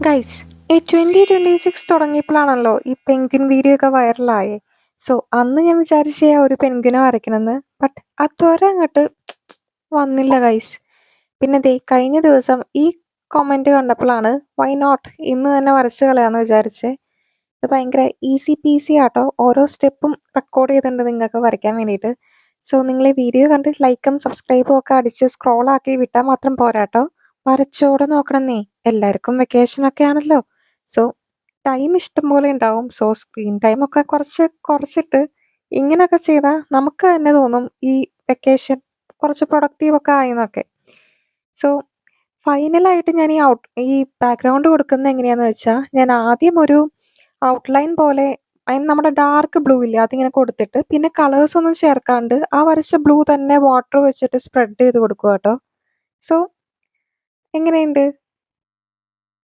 Guys, ഈ 2026 തുടങ്ങിയപ്പോഴാണല്ലോ ഈ penguin video ഒക്കെ വൈറലായേ. സോ അന്ന് ഞാൻ വിചാരിച്ച ആ ഒരു പെൻഗ്വിനെ വരയ്ക്കണമെന്ന്. ബട്ട് അതുവരെ അങ്ങോട്ട് വന്നില്ല ഗൈസ്. പിന്നെ ദേ കഴിഞ്ഞ ദിവസം ഈ കമൻറ്റ് കണ്ടപ്പോഴാണ് വൈ നോട്ട് ഇന്ന് തന്നെ വരച്ച് കളയാന്ന് വിചാരിച്ചേ. ഇത് ഭയങ്കര ഈസി പീസി ആട്ടോ. ഓരോ സ്റ്റെപ്പും റെക്കോർഡ് ചെയ്തിട്ടുണ്ട് നിങ്ങൾക്ക് വരയ്ക്കാൻ വേണ്ടിയിട്ട്. സോ നിങ്ങൾ ഈ വീഡിയോ കണ്ട് ലൈക്കും സബ്സ്ക്രൈബും ഒക്കെ അടിച്ച് സ്ക്രോളാക്കി വിട്ടാൽ മാത്രം പോരാട്ടോ, വരച്ചോടെ നോക്കണമെന്നേ. എല്ലാവർക്കും വെക്കേഷനൊക്കെ ആണല്ലോ. സോ ടൈം ഇഷ്ടം പോലെ ഉണ്ടാവും. സോ സ്ക്രീൻ ടൈമൊക്കെ കുറച്ചിട്ട് ഇങ്ങനെയൊക്കെ ചെയ്താൽ നമുക്ക് തന്നെ തോന്നും ഈ വെക്കേഷൻ കുറച്ച് പ്രൊഡക്റ്റീവൊക്കെ ആയെന്നൊക്കെ. സോ ഫൈനലായിട്ട് ഞാൻ ഈ ബാക്ക്ഗ്രൗണ്ട് കൊടുക്കുന്നത് എങ്ങനെയാണെന്ന് വെച്ചാൽ, ഞാൻ ആദ്യം ഒരു ഔട്ട്ലൈൻ പോലെ അതിന് നമ്മുടെ ഡാർക്ക് ബ്ലൂ ഇല്ലേ അതിങ്ങനെ കൊടുത്തിട്ട് പിന്നെ കളേഴ്സ് ഒന്നും ചേർക്കാണ്ട് ആ വരച്ച ബ്ലൂ തന്നെ വാട്ടർ വെച്ചിട്ട് സ്പ്രെഡ് ചെയ്ത് കൊടുക്കുക കേട്ടോ. സോ എങ്ങനെയുണ്ട്?